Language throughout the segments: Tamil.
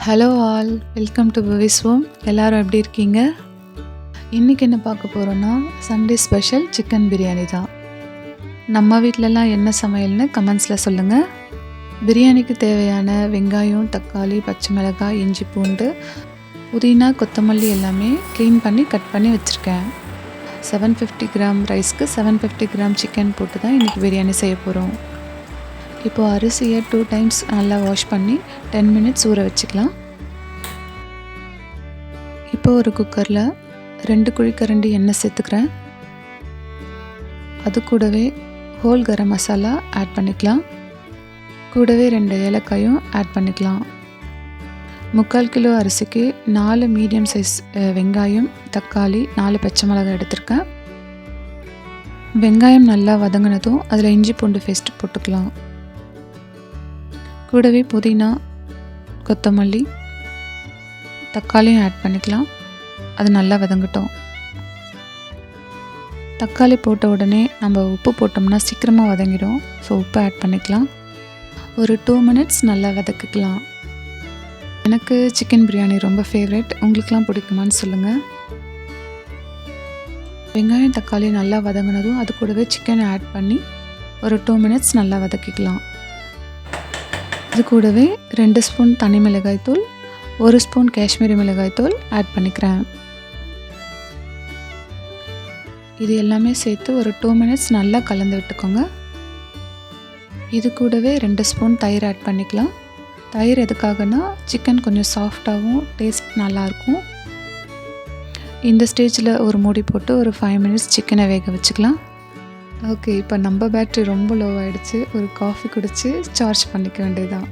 Hello all, welcome to புவிஸ் home. எல்லோரும் எப்படி இருக்கீங்க? இன்றைக்கி என்ன பார்க்க போகிறோன்னா, சண்டே ஸ்பெஷல் சிக்கன் பிரியாணி தான். நம்ம வீட்டிலலாம் என்ன சமையல்னு கமெண்ட்ஸில் சொல்லுங்கள். பிரியாணிக்கு தேவையான வெங்காயம், தக்காளி, பச்சை மிளகாய், இஞ்சி பூண்டு, புதினா, கொத்தமல்லி எல்லாமே க்ளீன் பண்ணி கட் பண்ணி வச்சுருக்கேன். 750 கிராம் ரைஸ்க்கு 750 கிராம் சிக்கன் போட்டு தான் இன்றைக்கி பிரியாணி செய்ய போகிறோம். இப்போது அரிசியை 2 டைம்ஸ் நல்லா வாஷ் பண்ணி 10 மினிட்ஸ் ஊற வச்சுக்கலாம். இப்போ ஒரு குக்கரில் 2 குழிக்கரண்டி எண்ணெய் சேர்த்துக்கிறேன். அது கூடவே ஹோல் கரம் மசாலா ஆட் பண்ணிக்கலாம். கூடவே 2 ஏலக்காயும் ஆட் பண்ணிக்கலாம். 3/4 கிலோ அரிசிக்கு 4 மீடியம் சைஸ் வெங்காயம், தக்காளி, 4 பச்சை மிளகாய் எடுத்திருக்கேன். வெங்காயம் நல்லா வதங்கினதும் அதில் இஞ்சி பூண்டு பேஸ்ட் போட்டுக்கலாம். கூடவே புதினா, கொத்தமல்லி, தக்காளியும் ஆட் பண்ணிக்கலாம். அது நல்லா வதங்கட்டும். தக்காளி போட்ட உடனே நம்ம உப்பு போட்டோம்னா சீக்கிரமாக வதங்கிடும். ஸோ உப்பு ஆட் பண்ணிக்கலாம். ஒரு 2 மினிட்ஸ் நல்லா வதக்கிக்கலாம். எனக்கு சிக்கன் பிரியாணி ரொம்ப ஃபேவரட். உங்களுக்குலாம் பிடிக்குமான்னு சொல்லுங்கள். வெங்காயம், தக்காளி நல்லா வதங்கினதும் அது கூடவே சிக்கனை ஆட் பண்ணி ஒரு 2 மினிட்ஸ் நல்லா வதக்கிக்கலாம். இது கூடவே 2 ஸ்பூன் தனி மிளகாய் தூள், 1 ஸ்பூன் காஷ்மீரி மிளகாய் தூள் ஆட் பண்ணிக்கிறேன். இது எல்லாமே சேர்த்து ஒரு 2 மினிட்ஸ் நல்லா கலந்து விட்டுக்கோங்க. இது கூடவே 2 ஸ்பூன் தயிர் ஆட் பண்ணிக்கலாம். தயிர் எதுக்காகனா சிக்கன் கொஞ்சம் சாஃப்டாகவும் டேஸ்ட் நல்லாயிருக்கும். இந்த ஸ்டேஜில் ஒரு மூடி போட்டு ஒரு 5 மினிட்ஸ் சிக்கனை வேக வச்சுக்கலாம். ஓகே, இப்போ நம்ம பேட்ரி ரொம்ப லோ ஆகிடுச்சு. ஒரு காஃபி குடித்து சார்ஜ் பண்ணிக்க வேண்டியதுதான்.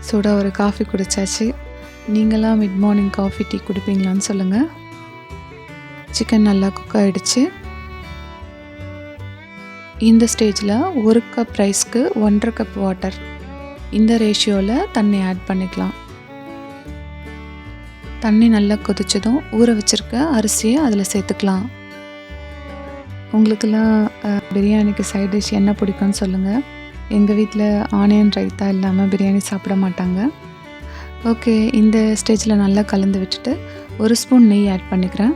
சுட ஒரு காஃபி குடித்தாச்சு. நீங்களாம் மிட் மார்னிங் காஃபி, டீ குடிப்பீங்களான்னு சொல்லுங்கள். சிக்கன் நல்லா குக் ஆகிடுச்சு. இந்த ஸ்டேஜில் 1 கப் ரைஸ்க்கு 1.5 கப் வாட்டர், இந்த ரேஷியோவில் தண்ணி ஆட் பண்ணிக்கலாம். தண்ணி நல்லா கொதிச்சதும் ஊற வச்சுருக்க அரிசியை அதில் சேர்த்துக்கலாம். உங்களுக்கெல்லாம் பிரியாணிக்கு சைட் டிஷ் என்ன பிடிக்கும்னு சொல்லுங்கள். எங்கள் வீட்டில் ஆனியன் ரைத்தா இல்லாமல் பிரியாணி சாப்பிட மாட்டாங்க. ஓகே, இந்த ஸ்டேஜில் நல்லா கலந்து விட்டுட்டு 1 ஸ்பூன் நெய் ஆட் பண்ணிக்கிறேன்.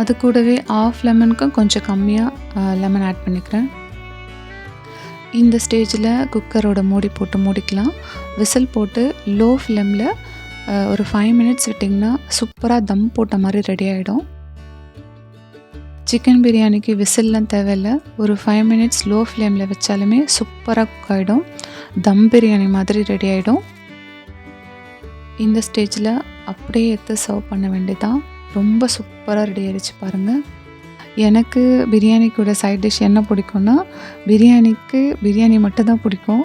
அது கூடவே 1/2 லெமனுக்கும் கொஞ்சம் கம்மியாக லெமன் ஆட் பண்ணிக்கிறேன். இந்த ஸ்டேஜில் குக்கரோட மூடி போட்டு மூடிக்கலாம். விசில் போட்டு லோ ஃப்ளேமில் ஒரு 5 மினிட்ஸ் விட்டிங்கன்னா சூப்பராக தம் போட்ட மாதிரி ரெடி ஆகிடும். சிக்கன் பிரியாணிக்கு விசில்லாம் தேவையில்லை. ஒரு 5 மினிட்ஸ் லோ ஃப்ளேமில் வச்சாலுமே சூப்பராக குக் ஆகிடும். தம் பிரியாணி மாதிரி ரெடி ஆகிடும். இந்த ஸ்டேஜில் அப்படியே எடுத்து சர்வ் பண்ண வேண்டியதான். ரொம்ப சூப்பராக ரெடி ஆகிடுச்சு பாருங்கள். எனக்கு பிரியாணி கூட சைட் டிஷ் என்ன பிடிக்கும்னா, பிரியாணி மட்டும்தான் பிடிக்கும்.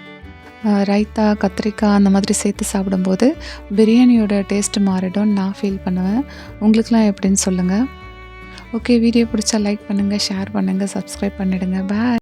ரைத்தா, கத்திரிக்காய் அந்த மாதிரி சேர்த்து சாப்பிடும்போது பிரியாணியோட டேஸ்ட்டு மாறிடும் நான் ஃபீல் பண்ணுவேன். உங்களுக்குலாம் எப்படின்னு சொல்லுங்கள். ஓகே, வீடியோ பிடிச்சா லைக் பண்ணுங்கள், ஷேர் பண்ணுங்கள், சப்ஸ்கிரைப் பண்ணிவிடுங்க. பாய்.